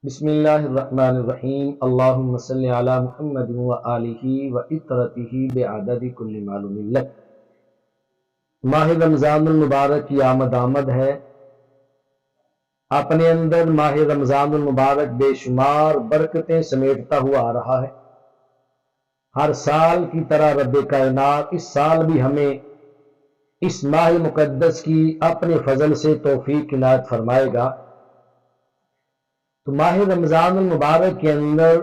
بسم اللہ الرحمن الرحیم اللہم صلی علی محمد و آلہ و اطرتہ بعدد کل معلوم لک۔ ماہ رمضان المبارک کی آمد ہے۔ اپنے اندر ماہ رمضان المبارک بے شمار برکتیں سمیٹتا ہوا آ رہا ہے۔ ہر سال کی طرح رب کائنات اس سال بھی ہمیں اس ماہ مقدس کی اپنے فضل سے توفیق عنایت فرمائے گا۔ تو ماہ رمضان المبارک کے اندر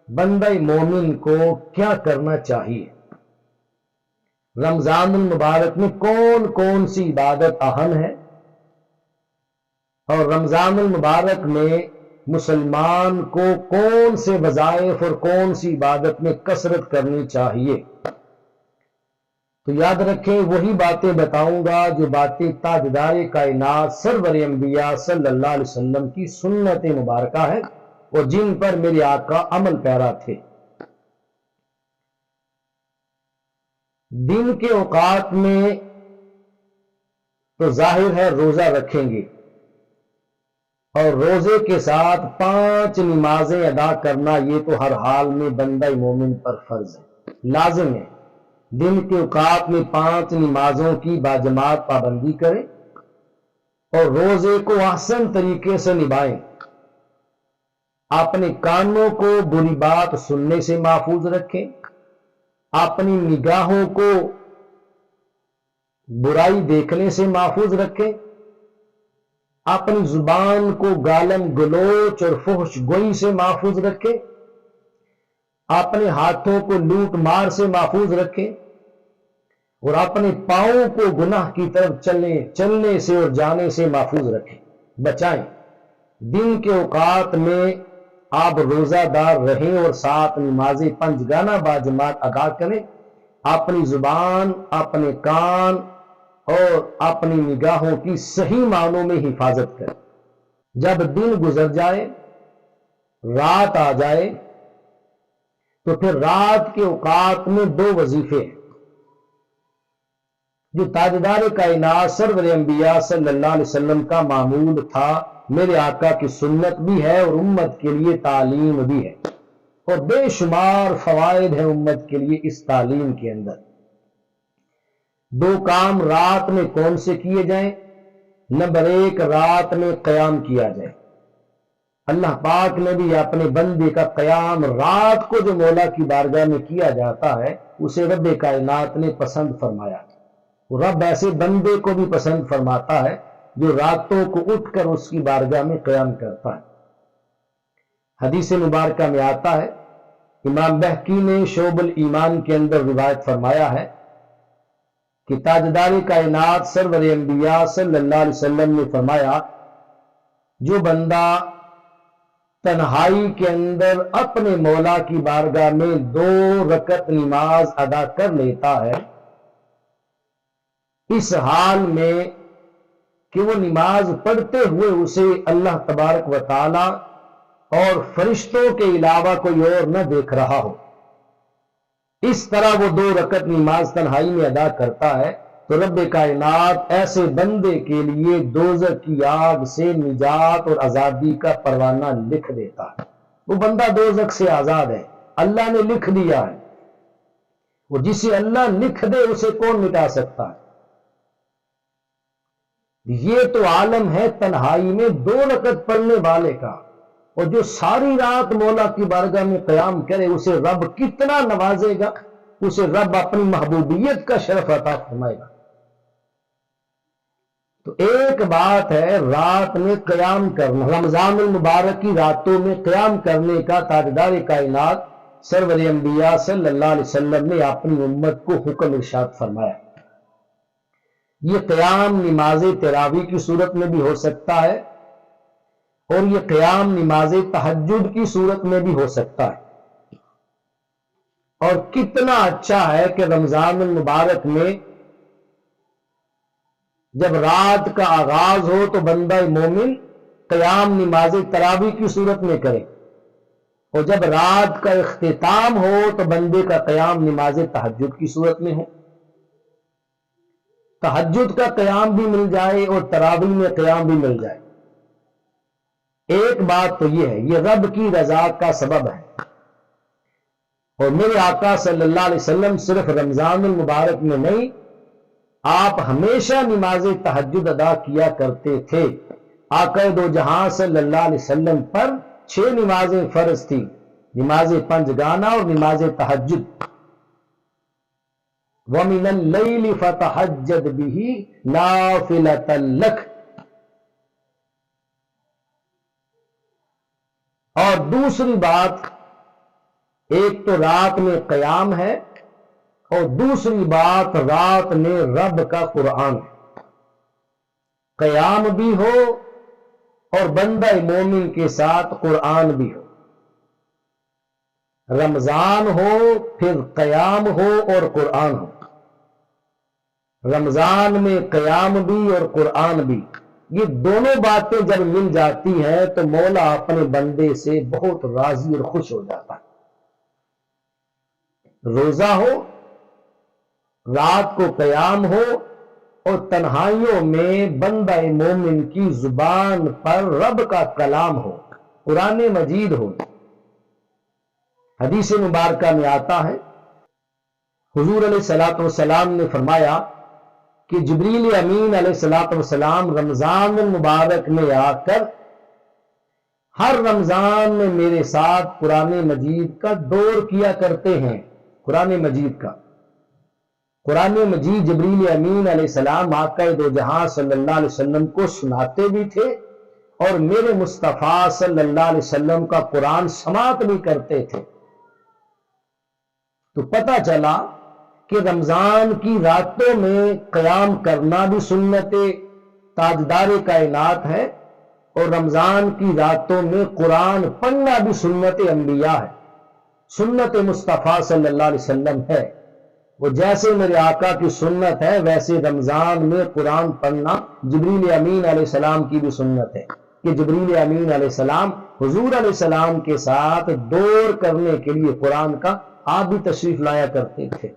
بندہ مومن کو کیا کرنا چاہیے؟ رمضان المبارک میں کون کون سی عبادت اہم ہے اور رمضان المبارک میں مسلمان کو کون سے وظائف اور کون سی عبادت میں کثرت کرنی چاہیے؟ تو یاد رکھیں، وہی باتیں بتاؤں گا جو باتیں تاجدار کائنات سرور انبیاء صلی اللہ علیہ وسلم کی سنت مبارکہ ہے اور جن پر میرے آقا عمل پیرا تھے۔ دن کے اوقات میں تو ظاہر ہے روزہ رکھیں گے اور روزے کے ساتھ 5 نمازیں ادا کرنا یہ تو ہر حال میں بندہ مومن پر فرض ہے، لازم ہے۔ دن کے اوقات میں 5 نمازوں کی باجماعت پابندی کریں اور روزے کو احسن طریقے سے نبھائیں۔ اپنے کانوں کو بری بات سننے سے محفوظ رکھیں، اپنی نگاہوں کو برائی دیکھنے سے محفوظ رکھیں، اپنی زبان کو گالم گلوچ اور فحش گوئی سے محفوظ رکھیں، اپنے ہاتھوں کو لوٹ مار سے محفوظ رکھیں اور اپنے پاؤں کو گناہ کی طرف چلنے سے اور جانے سے محفوظ رکھیں، بچائیں۔ دن کے اوقات میں آپ روزہ دار رہیں اور 7 نمازیں 5 گانا باجماعت ادا کریں۔ اپنی زبان، اپنے کان اور اپنی نگاہوں کی صحیح معنوں میں حفاظت کریں۔ جب دن گزر جائے، رات آ جائے، تو پھر رات کے اوقات میں 2 وظیفے ہیں جو تاجدار کائنات سرور انبیاء صلی اللہ علیہ وسلم کا معمول تھا، میرے آقا کی سنت بھی ہے اور امت کے لیے تعلیم بھی ہے، اور بے شمار فوائد ہیں امت کے لیے اس تعلیم کے اندر۔ 2 کام رات میں کون سے کیے جائیں؟ نمبر 1، رات میں قیام کیا جائے۔ اللہ پاک نے بھی اپنے بندے کا قیام رات کو جو مولا کی بارگاہ میں کیا جاتا ہے اسے رب کائنات نے پسند فرمایا۔ رب ایسے بندے کو بھی پسند فرماتا ہے جو راتوں کو اٹھ کر اس کی بارگاہ میں قیام کرتا ہے۔ حدیث مبارکہ میں آتا ہے، امام بہقی نے شعب الایمان کے اندر روایت فرمایا ہے کہ تاجدار کائنات سرور انبیاء صلی اللہ علیہ وسلم نے فرمایا، جو بندہ تنہائی کے اندر اپنے مولا کی بارگاہ میں 2 رکعت نماز ادا کر لیتا ہے، اس حال میں کہ وہ نماز پڑھتے ہوئے اسے اللہ تبارک و تعالی اور فرشتوں کے علاوہ کوئی اور نہ دیکھ رہا ہو، اس طرح وہ 2 رکعت نماز تنہائی میں ادا کرتا ہے، تو رب کائنات ایسے بندے کے لیے دوزخ کی آگ سے نجات اور آزادی کا پروانہ لکھ دیتا ہے۔ وہ بندہ دوزخ سے آزاد ہے، اللہ نے لکھ دیا ہے۔ وہ جسے اللہ لکھ دے اسے کون مٹا سکتا ہے؟ یہ تو عالم ہے تنہائی میں 2 رکعت پڑھنے والے کا، اور جو ساری رات مولا کی بارگاہ میں قیام کرے اسے رب کتنا نوازے گا، اسے رب اپنی محبوبیت کا شرف عطا فرمائے گا۔ تو ایک بات ہے رات میں قیام کرنا، رمضان المبارک کی راتوں میں قیام کرنے کا تاجدار کائنات سرور انبیاء صلی اللہ علیہ وسلم نے اپنی امت کو حکم ارشاد فرمایا۔ یہ قیام نماز تراویح کی صورت میں بھی ہو سکتا ہے اور یہ قیام نماز تہجد کی صورت میں بھی ہو سکتا ہے۔ اور کتنا اچھا ہے کہ رمضان المبارک میں جب رات کا آغاز ہو تو بندہ مومن قیام نماز تراویح کی صورت میں کرے، اور جب رات کا اختتام ہو تو بندے کا قیام نماز تہجد کی صورت میں ہو۔ تہجد کا قیام بھی مل جائے اور تراویح میں قیام بھی مل جائے۔ ایک بات تو یہ ہے، یہ رب کی رضا کا سبب ہے، اور میرے آقا صلی اللہ علیہ وسلم صرف رمضان المبارک میں نہیں، آپ ہمیشہ نماز تہجد ادا کیا کرتے تھے۔ آقا دو جہاں صلی اللہ علیہ وسلم پر 6 نمازیں فرض تھی، نماز پنجگانہ اور نماز تہجد۔ وَمِنَ اللَّيْلِ فَتَہجد بِهِ نَافِلَةً لَكَ۔ اور دوسری بات، ایک تو رات میں قیام ہے، اور دوسری بات رات میں رب کا قرآن ہے۔ قیام بھی ہو اور بندہ مومن کے ساتھ قرآن بھی ہو، رمضان ہو پھر قیام ہو اور قرآن ہو، رمضان میں قیام بھی اور قرآن بھی، یہ دونوں باتیں جب مل جاتی ہیں تو مولا اپنے بندے سے بہت راضی اور خوش ہو جاتا ہے۔ روزہ ہو، رات کو قیام ہو، اور تنہائیوں میں بندہ مومن کی زبان پر رب کا کلام ہو، قرآن مجید ہو۔ حدیث مبارکہ میں آتا ہے، حضور علیہ السلام نے فرمایا کہ جبریل امین علیہ السلام رمضان المبارک میں آ کر ہر رمضان میں میرے ساتھ قرآن مجید کا دور کیا کرتے ہیں۔ قرآن مجید کا، قرآن مجید جبریل امین علیہ السلام آقا دو جہاں صلی اللہ علیہ وسلم کو سناتے بھی تھے، اور میرے مصطفیٰ صلی اللہ علیہ وسلم کا قرآن سماعت بھی کرتے تھے۔ تو پتہ چلا کہ رمضان کی راتوں میں قیام کرنا بھی سنت تاجدار کائنات ہے، اور رمضان کی راتوں میں قرآن پڑھنا بھی سنت انبیاء ہے، سنت مصطفیٰ صلی اللہ علیہ وسلم ہے۔ وہ جیسے میرے آقا کی سنت ہے، ویسے رمضان میں قرآن پڑھنا جبریل امین علیہ السلام کی بھی سنت ہے، کہ جبریل امین علیہ السلام حضور علیہ السلام کے ساتھ دور کرنے کے لیے قرآن کا آپ بھی تشریف لایا کرتے تھے۔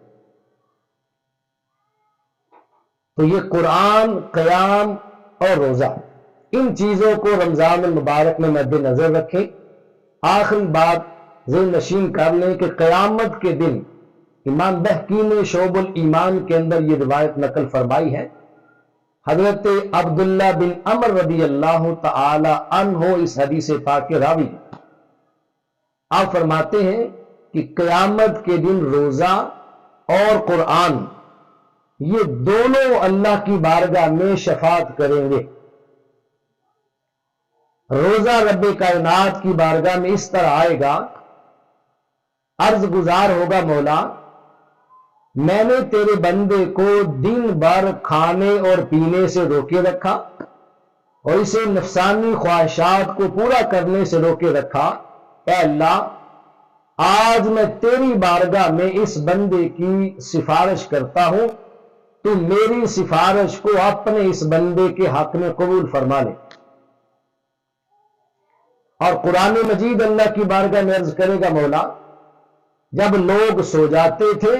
تو یہ قرآن، قیام اور روزہ، ان چیزوں کو رمضان المبارک میں مد نظر رکھیں۔ آخری بات ذہن نشین کر لیں کہ قیامت کے دن امام بہقی نے شعب الایمان کے اندر یہ روایت نقل فرمائی ہے، حضرت عبداللہ بن عمر رضی اللہ تعالی عنہ اس حدیث پاک کے راوی، آپ فرماتے ہیں کہ قیامت کے دن روزہ اور قرآن یہ دونوں اللہ کی بارگاہ میں شفاعت کریں گے۔ روزہ رب کائنات کی بارگاہ میں اس طرح آئے گا، عرض گزار ہوگا، مولا میں نے تیرے بندے کو دن بھر کھانے اور پینے سے روکے رکھا اور اسے نفسانی خواہشات کو پورا کرنے سے روکے رکھا، اے اللہ آج میں تیری بارگاہ میں اس بندے کی سفارش کرتا ہوں، تو میری سفارش کو اپنے اس بندے کے حق میں قبول فرما لے۔ اور قرآن مجید اللہ کی بارگاہ میں عرض کرے گا، مولا جب لوگ سو جاتے تھے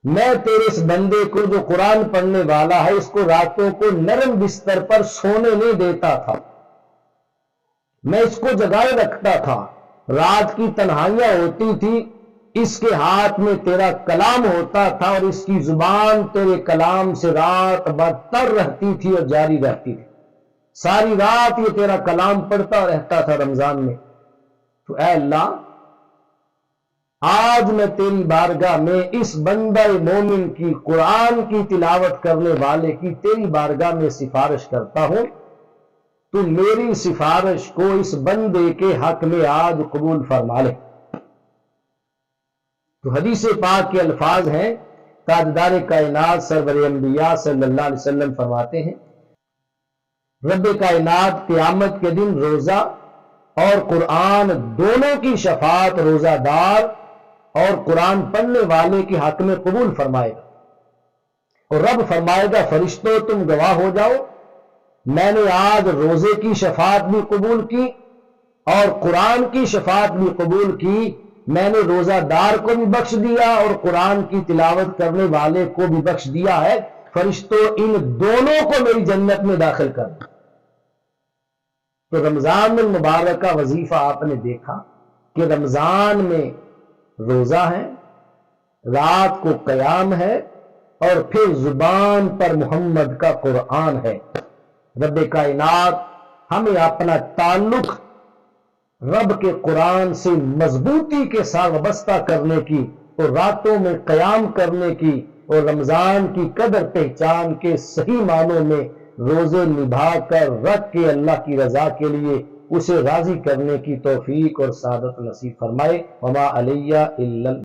میں تیرے اس بندے کو جو قرآن پڑھنے والا ہے اس کو راتوں کو نرم بستر پر سونے نہیں دیتا تھا، میں اس کو جگائے رکھتا تھا، رات کی تنہائیاں ہوتی تھی اس کے ہاتھ میں تیرا کلام ہوتا تھا اور اس کی زبان تیرے کلام سے رات بھر تر رہتی تھی اور جاری رہتی تھی، ساری رات یہ تیرا کلام پڑھتا رہتا تھا رمضان میں۔ تو اے اللہ آج میں تیری بارگاہ میں اس بندہ مومن کی، قرآن کی تلاوت کرنے والے کی تیری بارگاہ میں سفارش کرتا ہوں، تو میری سفارش کو اس بندے کے حق میں آج قبول فرما لے۔ تو حدیث پاک کے الفاظ ہیں، تاجدار کائنات سرور انبیاء صلی اللہ علیہ وسلم فرماتے ہیں، رب کائنات قیامت کے دن روزہ اور قرآن دونوں کی شفاعت روزہ دار اور قرآن پڑھنے والے کے حق میں قبول فرمائے گا، اور رب فرمائے گا فرشتوں تم گواہ ہو جاؤ، میں نے آج روزے کی شفاعت بھی قبول کی اور قرآن کی شفاعت بھی قبول کی، میں نے روزہ دار کو بھی بخش دیا اور قرآن کی تلاوت کرنے والے کو بھی بخش دیا ہے، فرشتوں ان دونوں کو میری جنت میں داخل کر۔ تو رمضان المبارک کا وظیفہ آپ نے دیکھا کہ رمضان میں روزہ ہے، رات کو قیام ہے، اور پھر زبان پر محمد کا قرآن ہے۔ رب کائنات ہمیں اپنا تعلق رب کے قرآن سے مضبوطی کے ساتھ وابستہ کرنے کی، اور راتوں میں قیام کرنے کی، اور رمضان کی قدر پہچان کے صحیح معنوں میں روزے نبھا کر رکھ کے اللہ کی رضا کے لیے اسے راضی کرنے کی توفیق اور سعادت نصیب فرمائے۔ وما علیہ الا